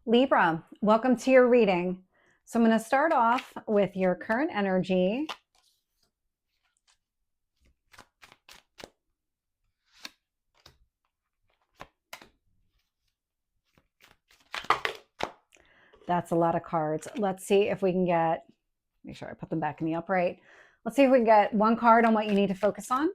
Libra, welcome to your reading. So I'm going to start off with your current energy. That's a lot of cards. Let's see if we can get, make sure I put them back in the upright. Let's see if we can get one card on what you need to focus on.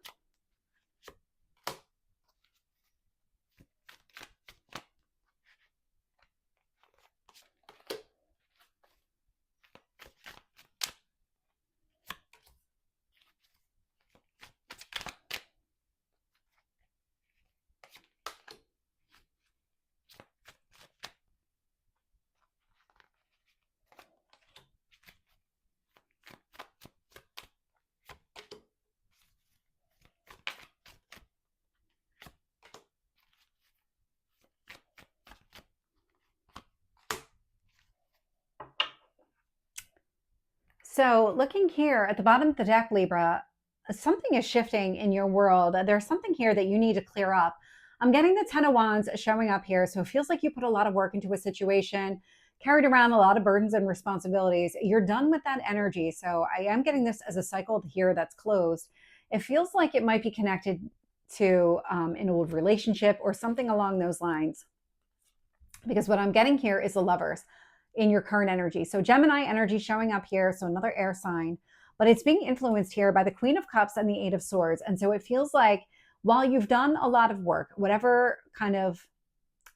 So looking here at the bottom of the deck, Libra, something is shifting in your world. There's something here that you need to clear up. I'm getting the Ten of Wands showing up here. So it feels like you put a lot of work into a situation, carried around a lot of burdens and responsibilities. You're done with that energy. So I am getting this as a cycle here that's closed. It feels like it might be connected to an old relationship or something along those lines. Because what I'm getting here is the Lovers in your current energy. So Gemini energy showing up here, so another air sign, but it's being influenced here by the Queen of Cups and the Eight of Swords. And so it feels like while you've done a lot of work, whatever kind of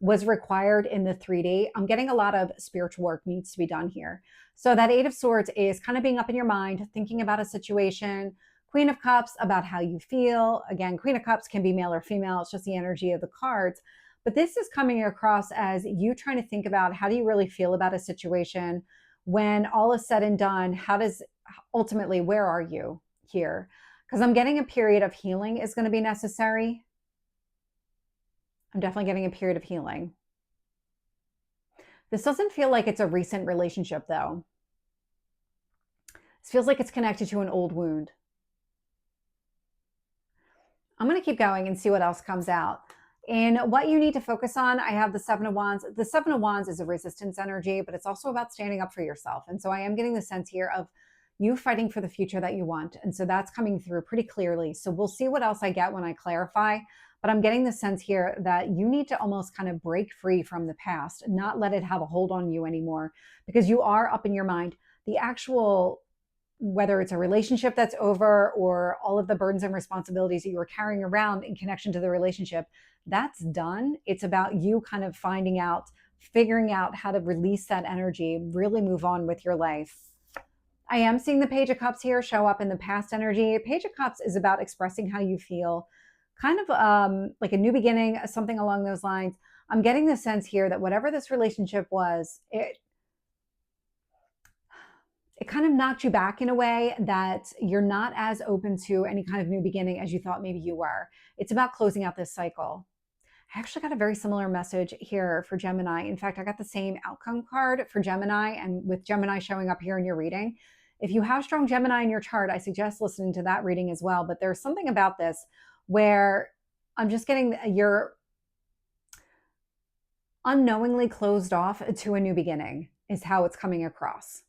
was required in the 3D, I'm getting a lot of spiritual work needs to be done here. So that Eight of Swords is kind of being up in your mind, thinking about a situation. Queen of Cups, about how you feel. Again, Queen of Cups can be male or female. It's just the energy of the cards. But this is coming across as you trying to think about how do you really feel about a situation when all is said and done, how does ultimately, where are you here? Because I'm getting a period of healing is going to be necessary. I'm definitely getting a period of healing. This doesn't feel like it's a recent relationship, though. This feels like it's connected to an old wound. I'm going to keep going and see what else comes out. In what you need to focus on, I have the Seven of Wands. The Seven of Wands is a resistance energy, but it's also about standing up for yourself. And so I am getting the sense here of you fighting for the future that you want. And so that's coming through pretty clearly. So we'll see what else I get when I clarify. But I'm getting the sense here that you need to almost kind of break free from the past, not let it have a hold on you anymore, because you are up in your mind. The actual, whether it's a relationship that's over or all of the burdens and responsibilities that you were carrying around in connection to the relationship, that's done. It's about you kind of finding out, figuring out how to release that energy, really move on with your life. I am seeing the Page of Cups here show up in the past energy. Page of Cups is about expressing how you feel, kind of like a new beginning, something along those lines. I'm getting the sense here that whatever this relationship was, it kind of knocked you back in a way that you're not as open to any kind of new beginning as you thought maybe you were. It's about closing out this cycle. I actually got a very similar message here for Gemini. In fact, I got the same outcome card for Gemini, and with Gemini showing up here in your reading. If you have strong Gemini in your chart, I suggest listening to that reading as well. But there's something about this where I'm just getting you're unknowingly closed off to a new beginning is how it's coming across.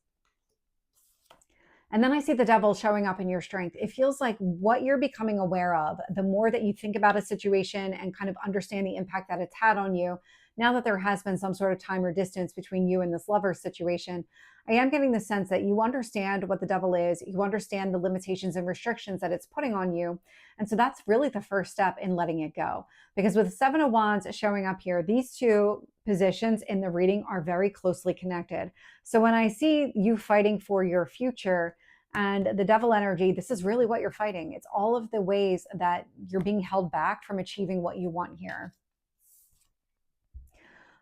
And then I see the Devil showing up in your strength. It feels like what you're becoming aware of, the more that you think about a situation and kind of understand the impact that it's had on you, now that there has been some sort of time or distance between you and this lover situation, I am getting the sense that you understand what the Devil is. You understand the limitations and restrictions that it's putting on you. And so that's really the first step in letting it go. Because with the Seven of Wands showing up here, these two positions in the reading are very closely connected. So when I see you fighting for your future, and the Devil energy, this is really what you're fighting. It's all of the ways that you're being held back from achieving what you want here.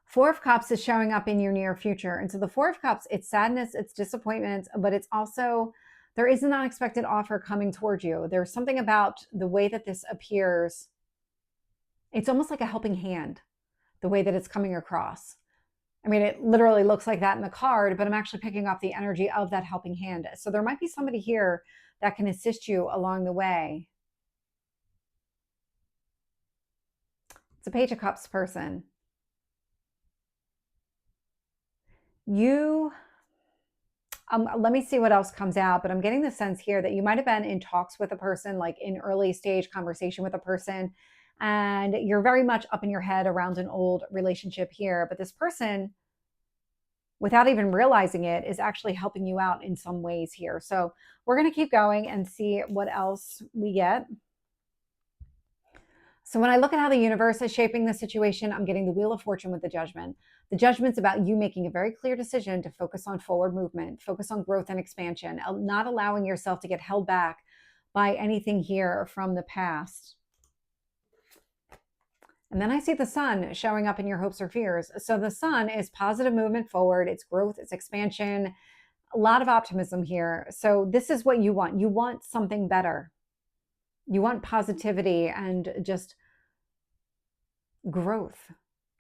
Four of Cups is showing up in your near future. And so the Four of Cups, it's sadness, it's disappointment, but it's also, there is an unexpected offer coming towards you. There's something about the way that this appears. It's almost like a helping hand, the way that it's coming across. I mean, it literally looks like that in the card, but I'm actually picking up the energy of that helping hand. So there might be somebody here that can assist you along the way. It's a Page of Cups person. You, let me see what else comes out, but I'm getting the sense here that you might have been in talks with a person, like in early stage conversation with a person, and you're very much up in your head around an old relationship here. But this person, without even realizing it, is actually helping you out in some ways here. So we're going to keep going and see what else we get. So when I look at how the universe is shaping the situation, I'm getting the Wheel of Fortune with the Judgment. The Judgment's about you making a very clear decision to focus on forward movement, focus on growth and expansion, not allowing yourself to get held back by anything here from the past. And then I see the Sun showing up in your hopes or fears. So the Sun is positive movement forward, it's growth, it's expansion, a lot of optimism here. So this is what you want. You want something better. You want positivity and just growth.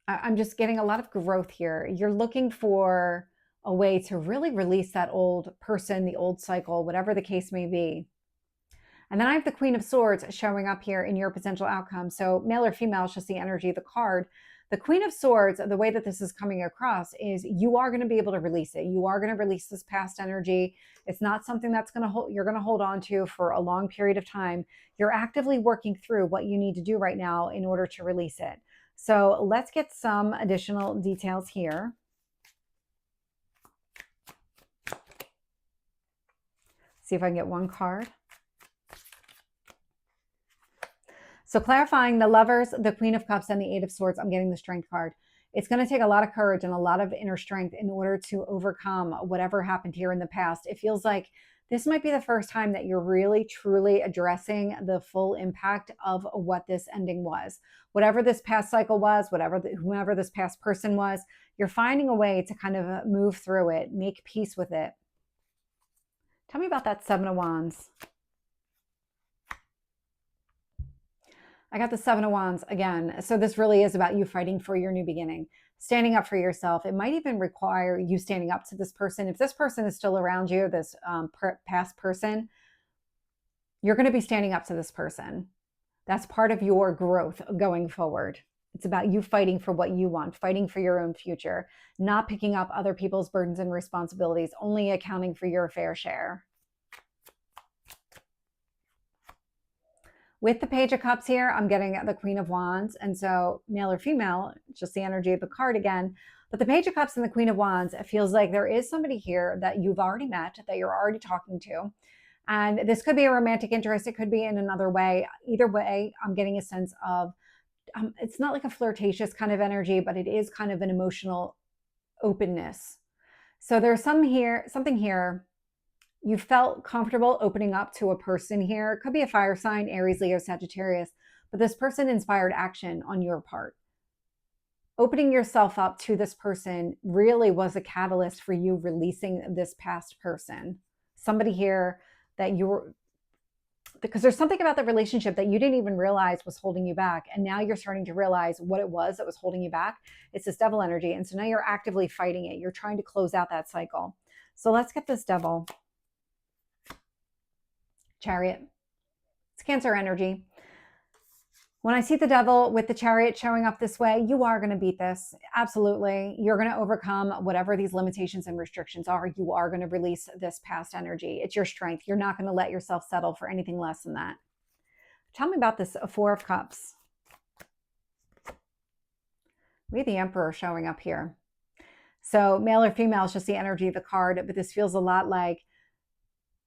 I'm just getting a lot of growth here. You're looking for a way to really release that old person, the old cycle, whatever the case may be. And then I have the Queen of Swords showing up here in your potential outcome. So male or female is just the energy of the card. The Queen of Swords, the way that this is coming across is you are going to be able to release it. You are going to release this past energy. It's not something that's going to you're going to hold on to for a long period of time. You're actively working through what you need to do right now in order to release it. So let's get some additional details here. See if I can get one card. So clarifying the Lovers, the Queen of Cups, and the Eight of Swords, I'm getting the Strength card. It's going to take a lot of courage and a lot of inner strength in order to overcome whatever happened here in the past. It feels like this might be the first time that you're really, truly addressing the full impact of what this ending was. Whatever this past cycle was, whomever this past person was, you're finding a way to kind of move through it, make peace with it. Tell me about that Seven of Wands. I got the Seven of Wands again. So this really is about you fighting for your new beginning, standing up for yourself. It might even require you standing up to this person. If this person is still around you, this past person, you're going to be standing up to this person. That's part of your growth going forward. It's about you fighting for what you want, fighting for your own future, not picking up other people's burdens and responsibilities, only accounting for your fair share. With the Page of Cups here, I'm getting the Queen of Wands. And so male or female, just the energy of the card again. But the Page of Cups and the Queen of Wands, it feels like there is somebody here that you've already met, that you're already talking to. And this could be a romantic interest. It could be in another way. Either way, I'm getting a sense of, it's not like a flirtatious kind of energy, but it is kind of an emotional openness. So there's something here. You felt comfortable opening up to a person here. It could be a fire sign, Aries, Leo, Sagittarius, but this person inspired action on your part. Opening yourself up to this person really was a catalyst for you releasing this past person. Somebody here that because there's something about the relationship that you didn't even realize was holding you back. And now you're starting to realize what it was that was holding you back. It's this Devil energy. And so now you're actively fighting it. You're trying to close out that cycle. So let's get this Devil. Chariot. It's Cancer energy. When I see the Devil with the Chariot showing up this way, you are going to beat this. Absolutely. You're going to overcome whatever these limitations and restrictions are. You are going to release this past energy. It's your strength. You're not going to let yourself settle for anything less than that. Tell me about this Four of Cups. We have the Emperor showing up here. So male or female is just the energy of the card, but this feels a lot like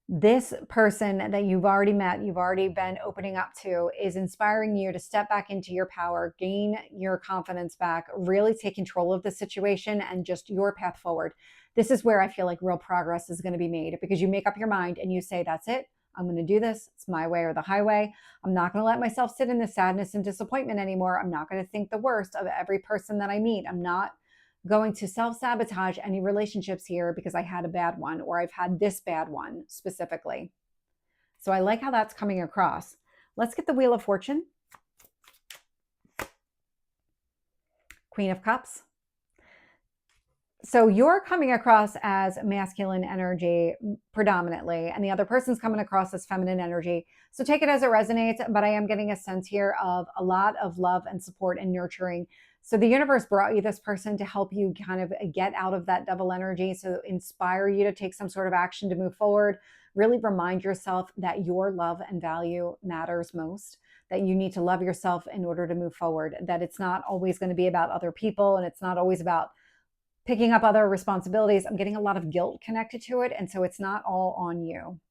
this person that you've already met, you've already been opening up to, is inspiring you to step back into your power, gain your confidence back, really take control of the situation and just your path forward. This is where I feel like real progress is going to be made, because you make up your mind and you say, that's it. I'm going to do this. It's my way or the highway. I'm not going to let myself sit in the sadness and disappointment anymore. I'm not going to think the worst of every person that I meet. I'm not going to self-sabotage any relationships here because I had a bad one, or I've had this bad one specifically. So I like how that's coming across. Let's get the Wheel of Fortune. Queen of Cups. So you're coming across as masculine energy predominantly, and the other person's coming across as feminine energy. So take it as it resonates, but I am getting a sense here of a lot of love and support and nurturing. So the universe brought you this person to help you kind of get out of that double energy, so inspire you to take some sort of action to move forward. Really remind yourself that your love and value matters most, that you need to love yourself in order to move forward, that it's not always going to be about other people, and it's not always about picking up other responsibilities. I'm getting a lot of guilt connected to it, and so it's not all on you.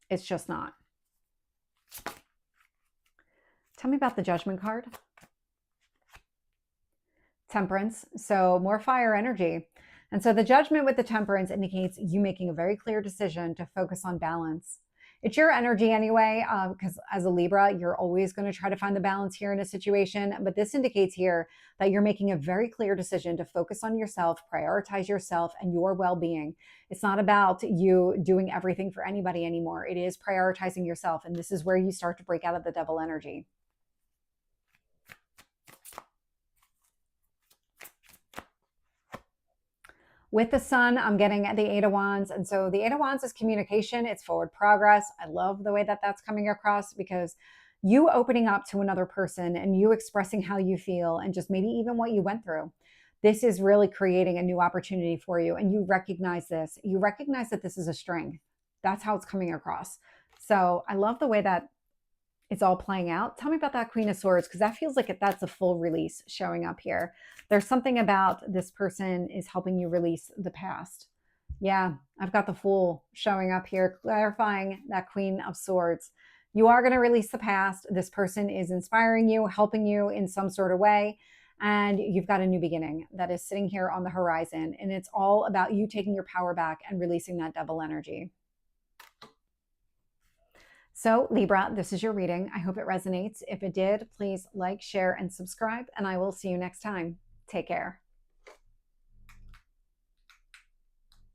It's just not. Tell me about the Judgment card. Temperance, so more fire energy. And so the Judgment with the Temperance indicates you making a very clear decision to focus on balance. It's your energy anyway, because as a Libra, you're always going to try to find the balance here in a situation. But this indicates here that you're making a very clear decision to focus on yourself, prioritize yourself and your well-being. It's not about you doing everything for anybody anymore. It is prioritizing yourself. And this is where you start to break out of the devil energy. With the Sun, I'm getting the Eight of Wands. And so the Eight of Wands is communication. It's forward progress. I love the way that that's coming across, because you opening up to another person and you expressing how you feel and just maybe even what you went through. This is really creating a new opportunity for you. And you recognize this. You recognize that this is a strength. That's how it's coming across. So I love the way that it's all playing out. Tell me about that Queen of Swords, because that feels like that's a full release showing up here. There's something about this person is helping you release the past. Yeah, I've got the Fool showing up here, clarifying that Queen of Swords. You are going to release the past. This person is inspiring you, helping you in some sort of way. And you've got a new beginning that is sitting here on the horizon. And it's all about you taking your power back and releasing that devil energy. So Libra, this is your reading. I hope it resonates. If it did, please like, share, and subscribe, and I will see you next time. Take care.